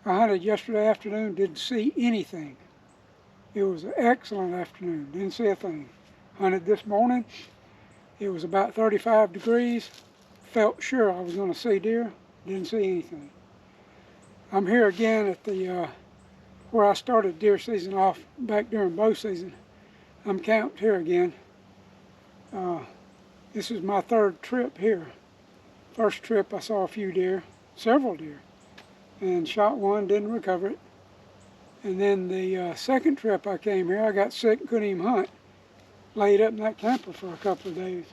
I hunted yesterday afternoon, didn't see anything. It was an excellent afternoon, didn't see a thing. Hunted this morning, it was about 35 degrees. Felt sure I was going to see deer, didn't see anything. I'm here again at the where I started deer season off back during bow season. I'm camped here again. This is my third trip here. First trip I saw a few deer, several deer, and shot one, didn't recover it. And then the second trip I came here, I got sick and couldn't even hunt. Laid up in that camper for a couple of days.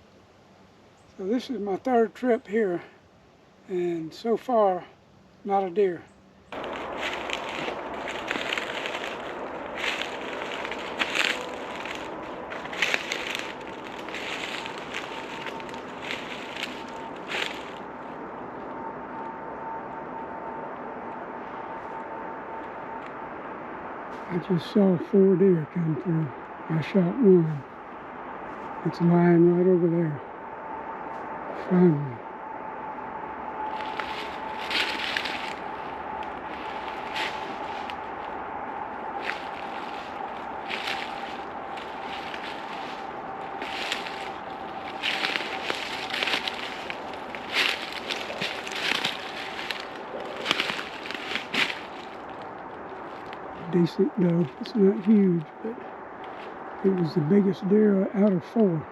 So this is my third trip here, and so far, not a deer. I just saw 4 deer come through. I shot one. It's lying right over there. Finally. Decent doe. It's not huge, but it was the biggest deer out of 4.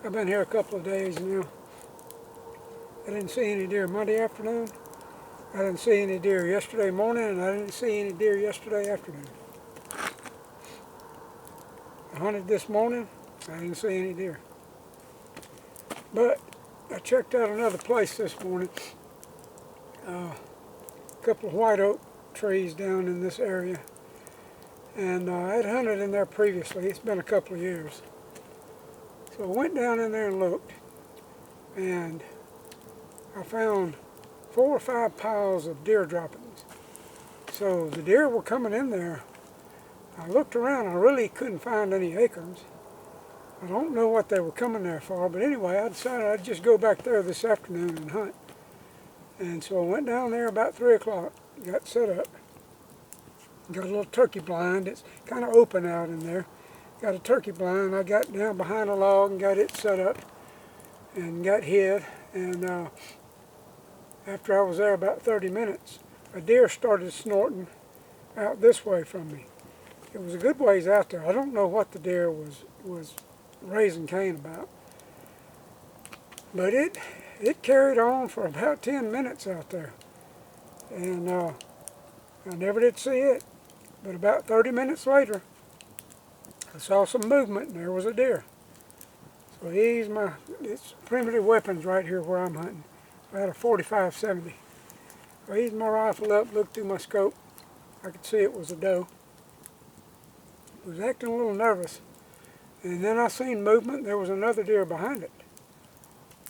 I've been here a couple of days now. I didn't see any deer Monday afternoon. I didn't see any deer yesterday morning, and I didn't see any deer yesterday afternoon. I hunted this morning. I didn't see any deer. But I checked out another place this morning. A couple of white oak trees down in this area. And I had hunted in there previously. It's been a couple of years. So I went down in there and looked, and I found 4 or 5 piles of deer droppings. So the deer were coming in there. I looked around, I really couldn't find any acorns. I don't know what they were coming there for, but anyway, I decided I'd just go back there this afternoon and hunt. And so I went down there about 3 o'clock, got set up. Got a little turkey blind. It's kind of open out in there. Got a turkey blind. I got down behind a log and got it set up and got hid. And after I was there about 30 minutes, a deer started snorting out this way from me. It was a good ways out there. I don't know what the deer was raising Cain about. But it carried on for about 10 minutes out there. And I never did see it. But about 30 minutes later, I saw some movement, and there was a deer. So it's primitive weapons right here where I'm hunting. I had a 45-70. I eased my rifle up, looked through my scope. I could see it was a doe. It was acting a little nervous. And then I seen movement, and there was another deer behind it.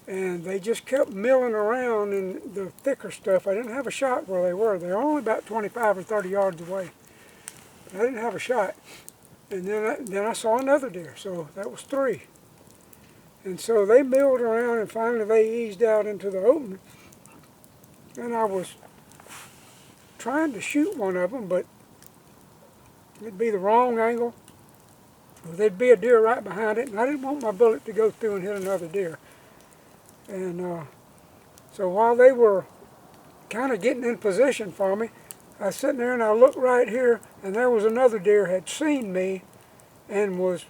And they just kept milling around in the thicker stuff. I didn't have a shot where they were. They were only about 25 or 30 yards away. But I didn't have a shot. And then I saw another deer, so that was 3. And so they milled around, and finally they eased out into the open. And I was trying to shoot one of them, but it'd be the wrong angle. There'd be a deer right behind it, and I didn't want my bullet to go through and hit another deer. And so while they were kind of getting in position for me, I was sitting there and I looked right here, and there was another deer had seen me and was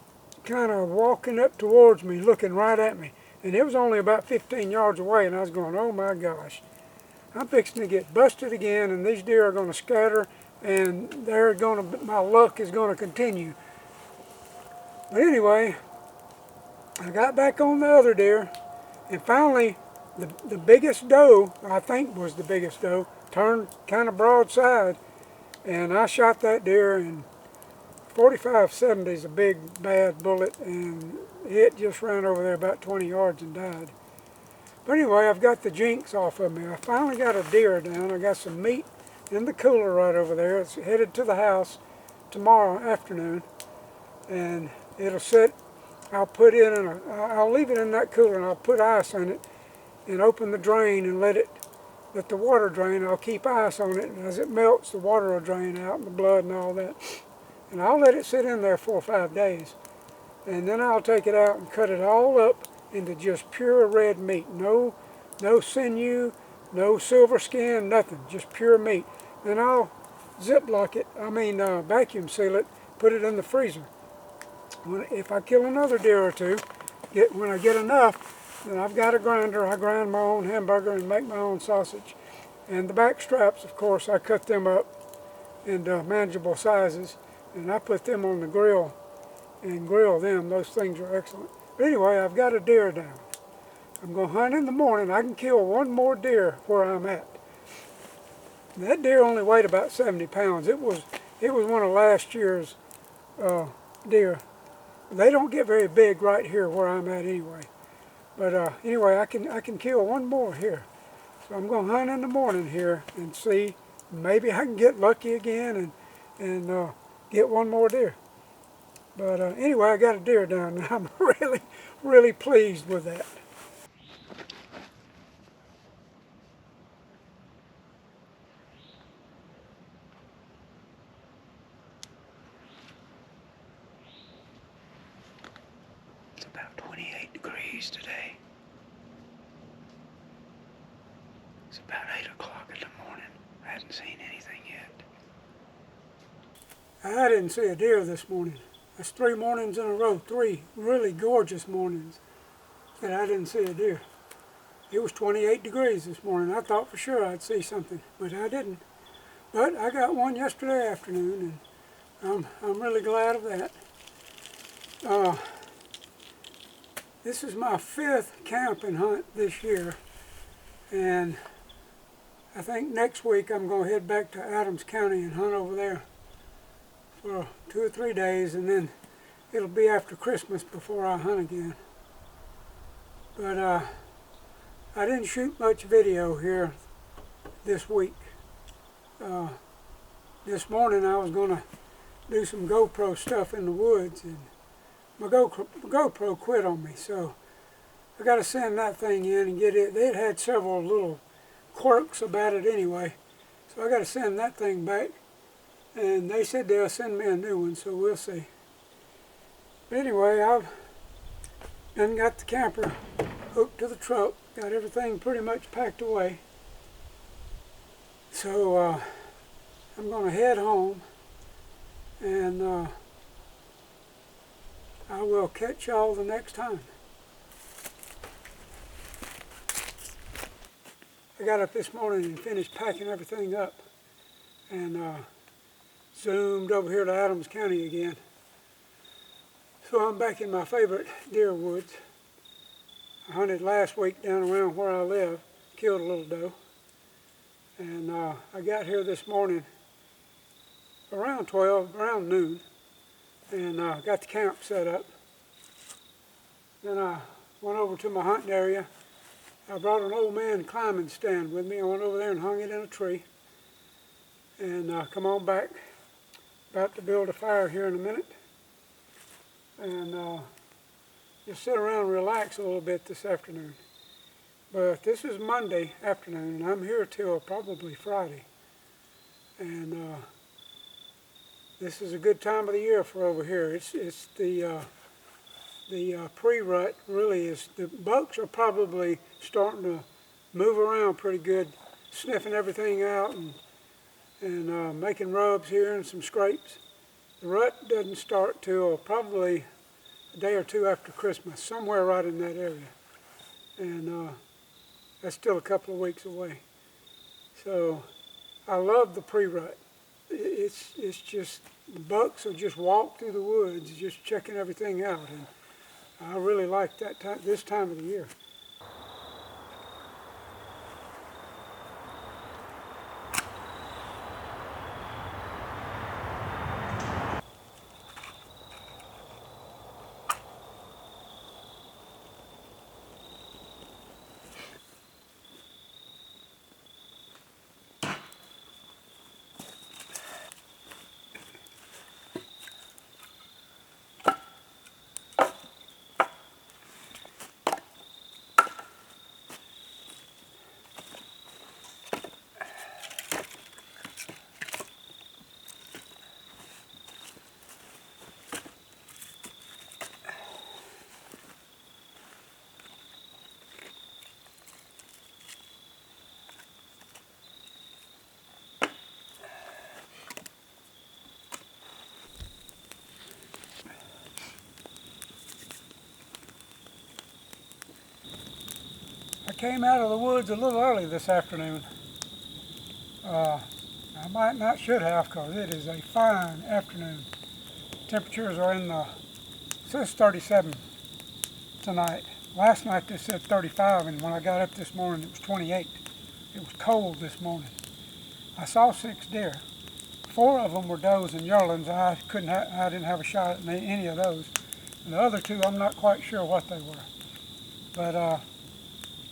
kind of walking up towards me, looking right at me. And it was only about 15 yards away, and I was going, oh my gosh. I'm fixing to get busted again, and these deer are going to scatter, and my luck is going to continue. But anyway, I got back on the other deer, and finally, the biggest doe, I think was the biggest doe, turned kind of broadside, and I shot that deer, and 45-70 is a big, bad bullet, and it just ran over there about 20 yards and died. But anyway, I've got the jinx off of me. I finally got a deer down. I got some meat in the cooler right over there. It's headed to the house tomorrow afternoon, and it'll sit. I'll leave it in that cooler, and I'll put ice in it and open the drain and let the water drain. I'll keep ice on it, and as it melts, the water will drain out and the blood and all that. And I'll let it sit in there 4 or 5 days. And then I'll take it out and cut it all up into just pure red meat. No sinew, no silver skin, nothing. Just pure meat. Then I'll vacuum seal it, put it in the freezer. If I kill another deer or two, when I get enough, then I've got a grinder. I grind my own hamburger and make my own sausage. And the back straps, of course, I cut them up into manageable sizes, and I put them on the grill and grill them. Those things are excellent. But anyway, I've got a deer down. I'm going to hunt in the morning. I can kill one more deer where I'm at. That deer only weighed about 70 pounds. It was one of last year's deer. They don't get very big right here where I'm at anyway. But anyway, I can kill one more here. So I'm going to hunt in the morning here and see. Maybe I can get lucky again and get one more deer. But anyway, I got a deer down, and I'm really, really pleased with that. It's about 28 degrees today. It's about 8 o'clock in the morning. I haven't seen anything yet. I didn't see a deer this morning. That's 3 mornings in a row, 3 really gorgeous mornings that I didn't see a deer. It was 28 degrees this morning. I thought for sure I'd see something, but I didn't. But I got one yesterday afternoon, and I'm really glad of that. This is my 5th camping hunt this year, and I think next week I'm going to head back to Adams County and hunt over there for 2 or 3 days, and then it'll be after Christmas before I hunt again. But I didn't shoot much video here this week. This morning I was going to do some GoPro stuff in the woods, and my GoPro quit on me, so I got to send that thing in and get it. It had several little quirks about it anyway, so I got to send that thing back. And they said they'll send me a new one, so we'll see. But anyway, I've done got the camper hooked to the truck, got everything pretty much packed away. So I'm going to head home, and I will catch y'all the next time. I got up this morning and finished packing everything up, and zoomed over here to Adams County again. So I'm back in my favorite deer woods. I hunted last week down around where I live, killed a little doe. And I got here this morning around noon, and got the camp set up. Then I went over to my hunting area. I brought an old man climbing stand with me. I went over there and hung it in a tree. And come on back. About to build a fire here in a minute, and just sit around and relax a little bit this afternoon. But this is Monday afternoon, and I'm here till probably Friday, and this is a good time of the year for over here. It's the pre-rut really is. The bucks are probably starting to move around pretty good, sniffing everything out and making rubs here and some scrapes. The rut doesn't start till probably a day or two after Christmas, somewhere right in that area. And that's still a couple of weeks away. So I love the pre-rut. It's just, the bucks will just walk through the woods just checking everything out, and I really like that time, this time of the year. I came out of the woods a little early this afternoon. I might not should have, because it is a fine afternoon. Temperatures are in the, it says 37 tonight. Last night they said 35, and when I got up this morning it was 28. It was cold this morning. I saw 6 deer. 4 of them were does and yearlings. I didn't have a shot at any of those. And the other 2, I'm not quite sure what they were. But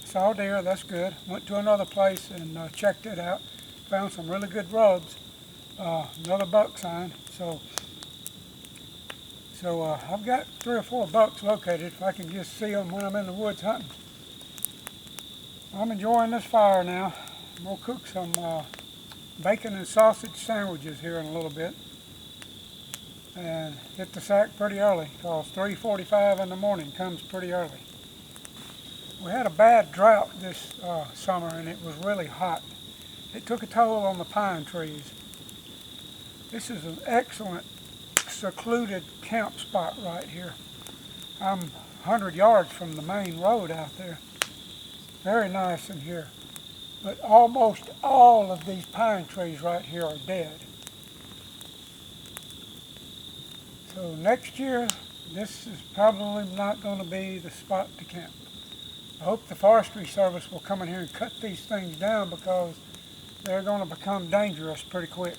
saw deer, that's good. Went to another place and checked it out. Found some really good rubs. Another buck sign. So I've got 3 or 4 bucks located if I can just see them when I'm in the woods hunting. I'm enjoying this fire now. I'm going to cook some bacon and sausage sandwiches here in a little bit. And hit the sack pretty early, because 3:45 in the morning comes pretty early. We had a bad drought this summer, and it was really hot. It took a toll on the pine trees. This is an excellent secluded camp spot right here. I'm 100 yards from the main road out there. Very nice in here. But almost all of these pine trees right here are dead. So next year, this is probably not going to be the spot to camp. I hope the Forestry Service will come in here and cut these things down, because they're going to become dangerous pretty quick.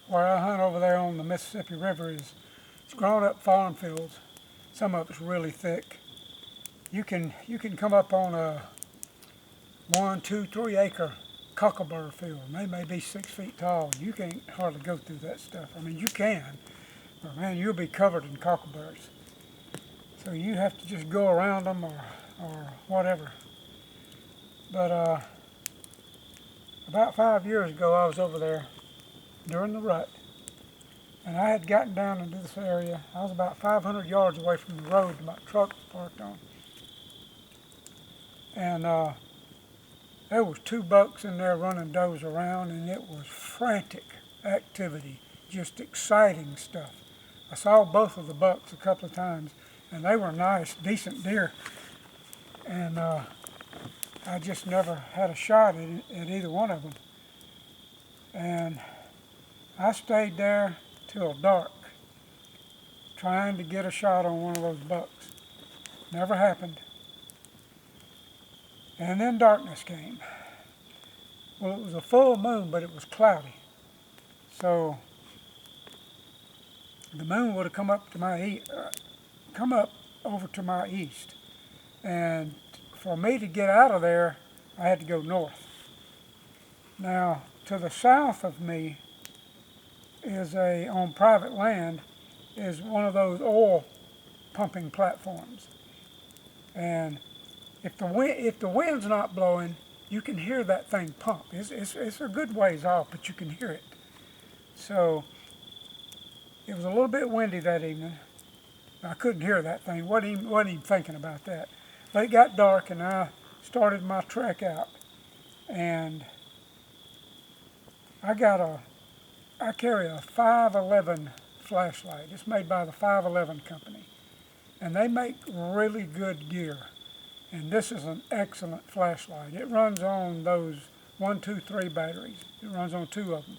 Where I hunt over there on the Mississippi River it's grown up farm fields. Some of it's really thick. You can come up on a 1, 2, 3 acre cocklebur field. They may be 6 feet tall. You can't hardly go through that stuff. I mean, you can, but man, you'll be covered in cockleburs. So you have to just go around them or whatever. But about 5 years ago, I was over there during the rut, and I had gotten down into this area. I was about 500 yards away from the road my truck was parked on, and there was 2 bucks in there running does around, and it was frantic activity, just exciting stuff. I saw both of the bucks a couple of times, and they were nice, decent deer, and I just never had a shot at either one of them. And I stayed there till dark, trying to get a shot on one of those bucks. Never happened. And then darkness came. Well, it was a full moon, but it was cloudy. So the moon would have come up over to my east, and for me to get out of there, I had to go north. Now, to the south of me is on private land, is one of those oil pumping platforms. And if the wind's not blowing, you can hear that thing pump. It's a good ways off, but you can hear it. So it was a little bit windy that evening. I couldn't hear that thing. Wasn't even thinking about that. But it got dark, and I started my trek out. And I carry a 511 flashlight. It's made by the 511 company, and they make really good gear. And this is an excellent flashlight. It runs on those 1, 2, 3 batteries. It runs on 2 of them,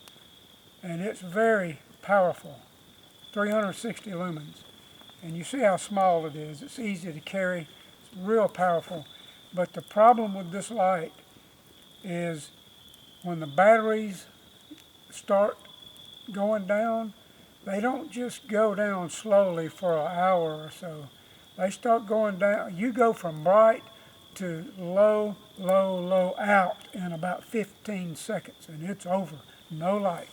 and it's very powerful, 360 lumens. And you see how small it is. It's easy to carry. It's real powerful. But the problem with this light is when the batteries start going down, they don't just go down slowly for an hour or so. They start going down. You go from bright to low, low, low out in about 15 seconds, and it's over. No light.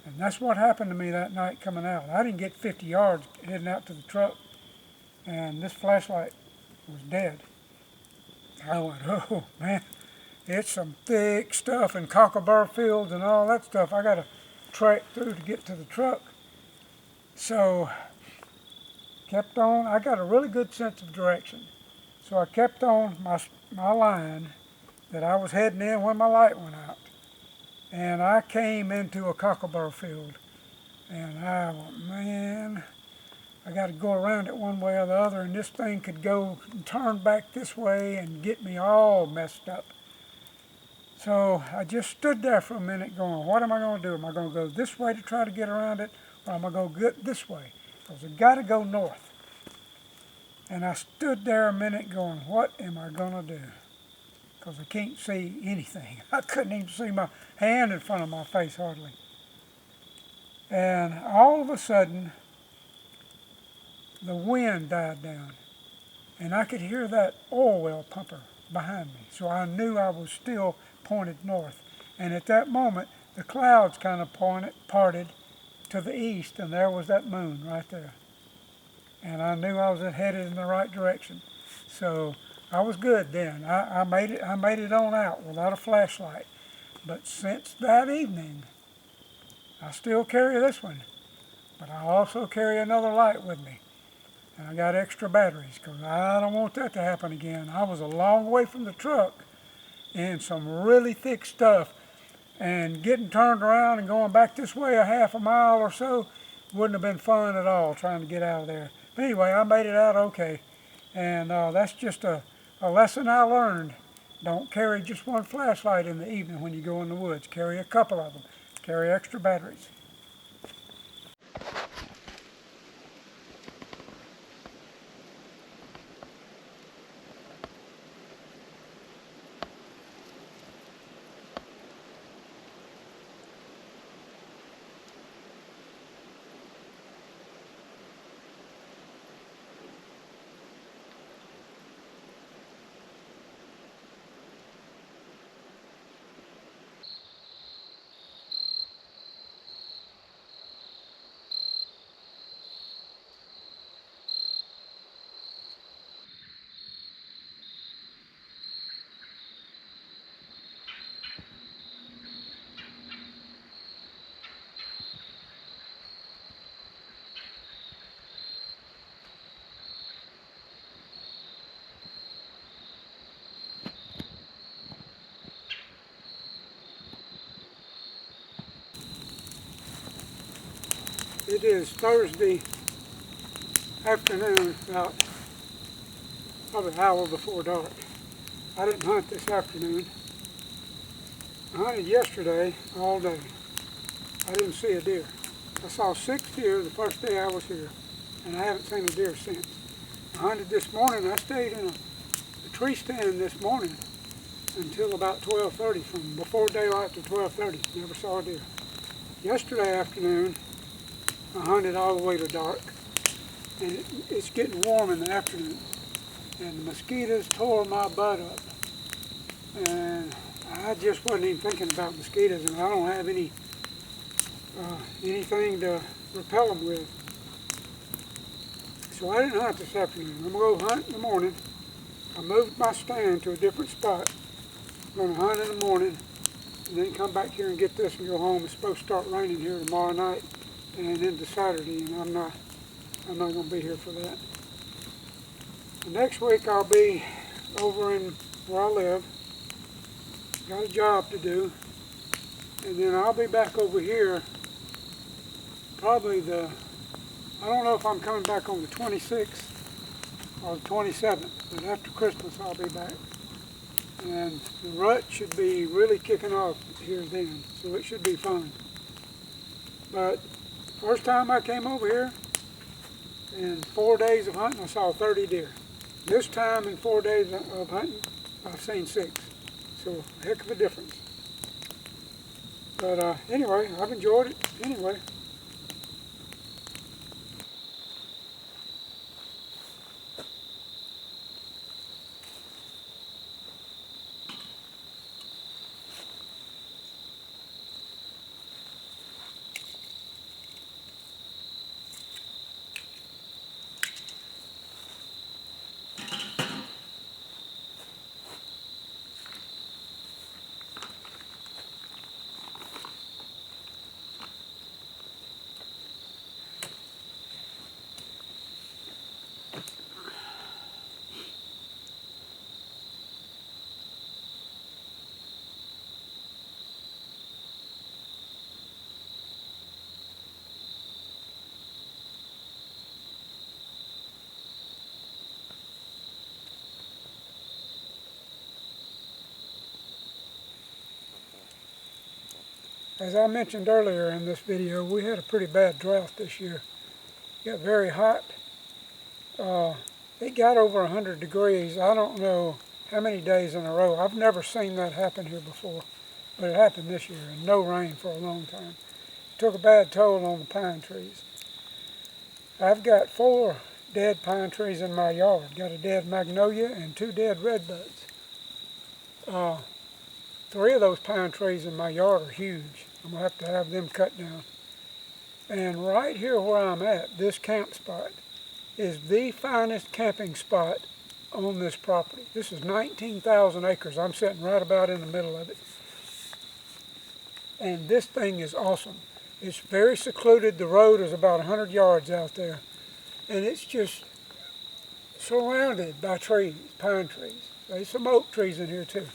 And that's what happened to me that night coming out. I didn't get 50 yards heading out to the truck, and this flashlight was dead. I went, oh man, it's some thick stuff in cocklebur fields and all that stuff. I got to trek through to get to the truck. So kept on. I got a really good sense of direction. So I kept on my line that I was heading in when my light went out. And I came into a cocklebur field. And I went, man, I got to go around it one way or the other, and this thing could go and turn back this way and get me all messed up. So I just stood there for a minute going, what am I going to do? Am I going to go this way to try to get around it, or am I going to go this way? Because I've got to go north. And I stood there a minute going, what am I going to do? Because I can't see anything. I couldn't even see my hand in front of my face hardly. And all of a sudden, the wind died down, and I could hear that oil well pumper behind me. So I knew I was still pointed north. And at that moment, the clouds kind of parted to the east, and there was that moon right there. And I knew I was headed in the right direction. So I was good then. I made it on out without a flashlight. But since that evening, I still carry this one, but I also carry another light with me. And I got extra batteries because I don't want that to happen again. I was a long way from the truck in some really thick stuff, and getting turned around and going back this way a half a mile or so wouldn't have been fun at all trying to get out of there. But anyway, I made it out okay. And that's just a lesson I learned. Don't carry just one flashlight in the evening when you go in the woods. Carry a couple of them. Carry extra batteries. It is Thursday afternoon, about probably an hour before dark. I didn't hunt this afternoon. I hunted yesterday all day. I didn't see a deer. I saw 6 deer the first day I was here, and I haven't seen a deer since. I hunted this morning. I stayed in a tree stand this morning until about 12:30, from before daylight to 12:30. Never saw a deer. Yesterday afternoon, I hunted all the way to dark, and it's getting warm in the afternoon, and the mosquitoes tore my butt up, and I just wasn't even thinking about mosquitoes, and I don't have any anything to repel them with. So I didn't hunt this afternoon. I'm going to go hunt in the morning. I moved my stand to a different spot. I'm going to hunt in the morning and then come back here and get this and go home. It's supposed to start raining here tomorrow night and into Saturday, and I'm not going to be here for that. The next week I'll be over in where I live. Got a job to do, and then I'll be back over here probably I don't know if I'm coming back on the 26th or the 27th, but after Christmas I'll be back. And the rut should be really kicking off here then, so it should be fun. But first time I came over here, in 4 days of hunting, I saw 30 deer. This time in 4 days of hunting, I've seen 6. So a heck of a difference. But anyway, I've enjoyed it anyway. As I mentioned earlier in this video, we had a pretty bad drought this year. It got very hot. It got over 100 degrees. I don't know how many days in a row. I've never seen that happen here before, but it happened this year, and no rain for a long time. It took a bad toll on the pine trees. I've got 4 dead pine trees in my yard. Got a dead magnolia and 2 dead redbuds. 3 of those pine trees in my yard are huge. I'm going to have them cut down. And right here where I'm at, this camp spot, is the finest camping spot on this property. This is 19,000 acres. I'm sitting right about in the middle of it. And this thing is awesome. It's very secluded. The road is about 100 yards out there. And it's just surrounded by trees, pine trees. There's some oak trees in here too.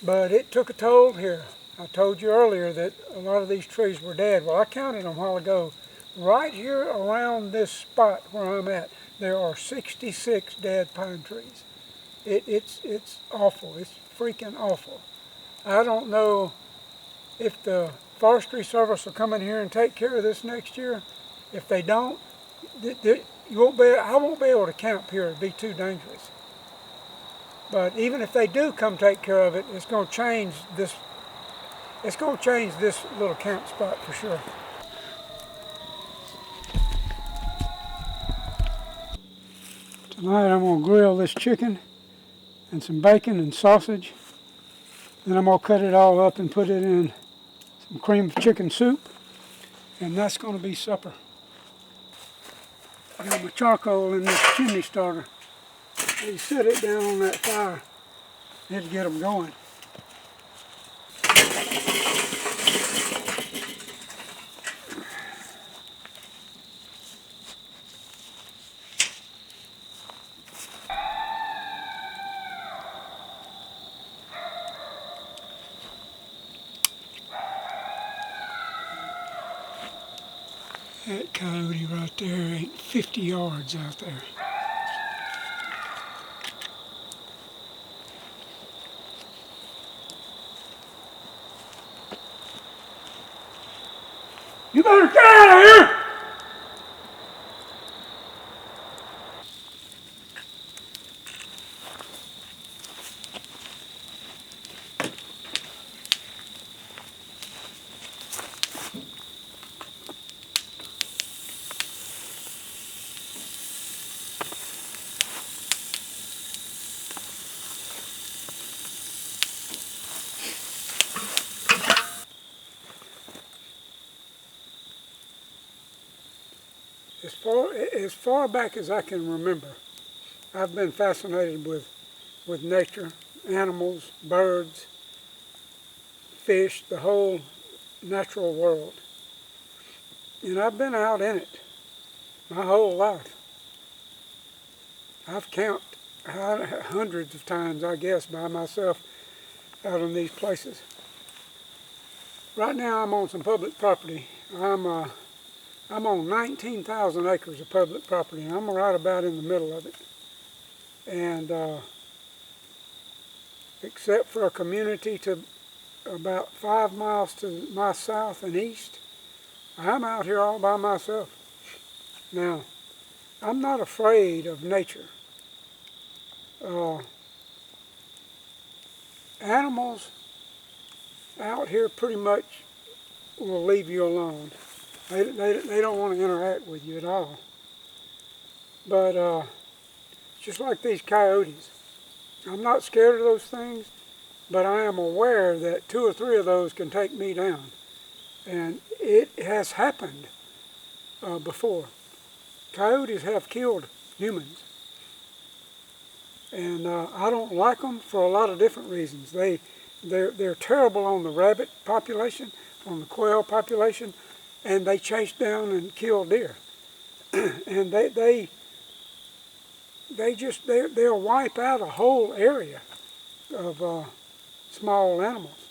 But it took a toll here. I told you earlier that a lot of these trees were dead. Well, I counted them a while ago. Right here around this spot where I'm at, there are 66 dead pine trees. It's awful. It's freaking awful. I don't know if the Forestry Service will come in here and take care of this next year. If they don't, I won't be able to camp here. It'd be too dangerous. But even if they do come take care of it, it's going to change this. It's going to change this little camp spot for sure. Tonight I'm going to grill this chicken and some bacon and sausage. Then I'm going to cut it all up and put it in some cream of chicken soup. And that's going to be supper. I got my charcoal in this chimney starter. You set it down on that fire. It'll get them going. That coyote right there ain't 50 yards out there. You better get out of here! As far back as I can remember, I've been fascinated with nature, animals, birds, fish, the whole natural world. And I've been out in it my whole life. I've counted hundreds of times, I guess, by myself out in these places. Right now I'm on some public property. I'm on 19,000 acres of public property, and I'm right about in the middle of it. And except for a community to about 5 miles to my south and east, I'm out here all by myself. Now, I'm not afraid of nature. Animals out here pretty much will leave you alone. They don't want to interact with you at all. But just like these coyotes, I'm not scared of those things, but I am aware that 2 or 3 of those can take me down. And it has happened before. Coyotes have killed humans. And I don't like them for a lot of different reasons. They're terrible on the rabbit population, on the quail population, and they chase down and kill deer. And they'll wipe out a whole area of small animals.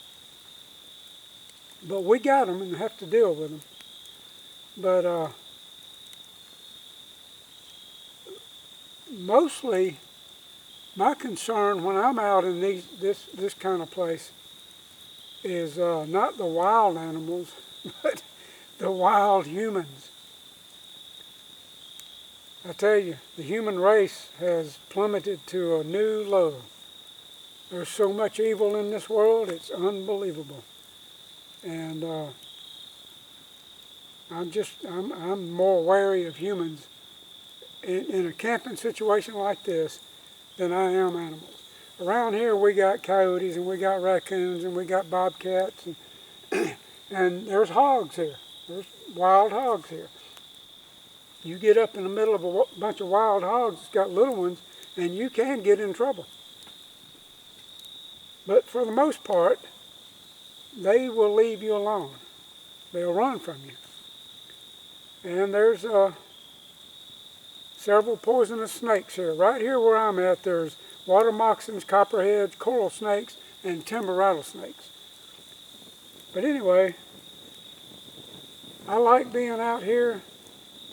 But we got them and have to deal with them. But mostly, my concern when I'm out in this kind of place is not the wild animals, but the wild humans. I tell you, the human race has plummeted to a new low. There's so much evil in this world, it's unbelievable. And I'm more wary of humans in a camping situation like this than I am animals. Around here we got coyotes and we got raccoons and we got bobcats and, and there's hogs here. There's wild hogs here. You get up in the middle of a bunch of wild hogs that's got little ones and you can get in trouble. But for the most part, they will leave you alone. They'll run from you. And there's several poisonous snakes here. Right here where I'm at, there's water moccasins, copperheads, coral snakes, and timber rattlesnakes. But anyway, I like being out here,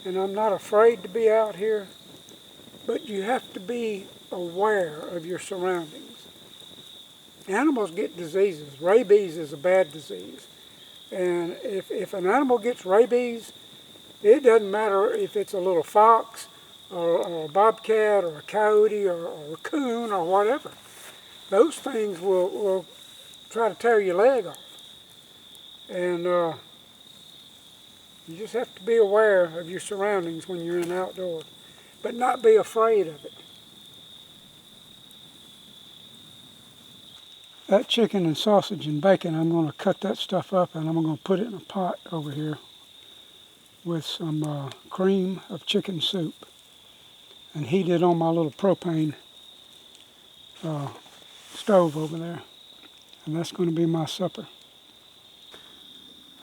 and I'm not afraid to be out here, but you have to be aware of your surroundings. Animals get diseases. Rabies is a bad disease. And if an animal gets rabies, it doesn't matter if it's a little fox or a bobcat or a coyote or a coon or whatever. Those things will try to tear your leg off. And you just have to be aware of your surroundings when you're in outdoors, but not be afraid of it. That chicken and sausage and bacon, I'm going to cut that stuff up and I'm going to put it in a pot over here with some cream of chicken soup and heat it on my little propane stove over there. And that's going to be my supper.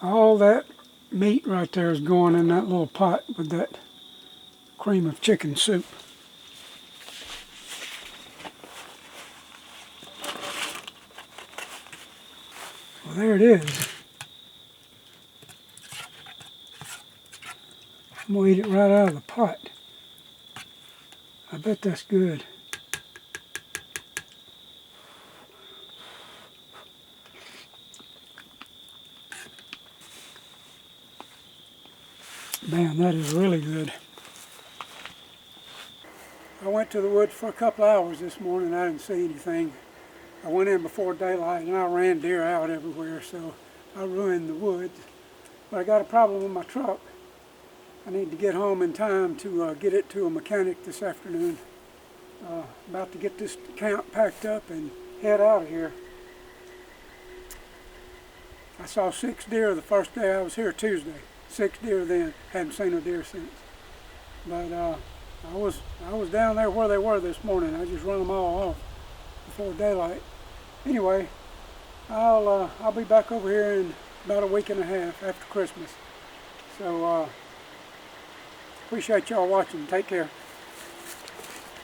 All that meat right there is going in that little pot with that cream of chicken soup. Well, there it is. I'm going to eat it right out of the pot. I bet that's good. Man, that is really good. I went to the woods for a couple hours this morning. I didn't see anything. I went in before daylight and I ran deer out everywhere, so I ruined the woods. But I got a problem with my truck. I need to get home in time to get it to a mechanic this afternoon. About to get this camp packed up and head out of here. I saw 6 deer the first day I was here, Tuesday. 6 deer then. Hadn't seen a deer since. But I was down there where they were this morning. I just run them all off before daylight. Anyway, I'll be back over here in about a week and a half after Christmas. So appreciate y'all watching. Take care.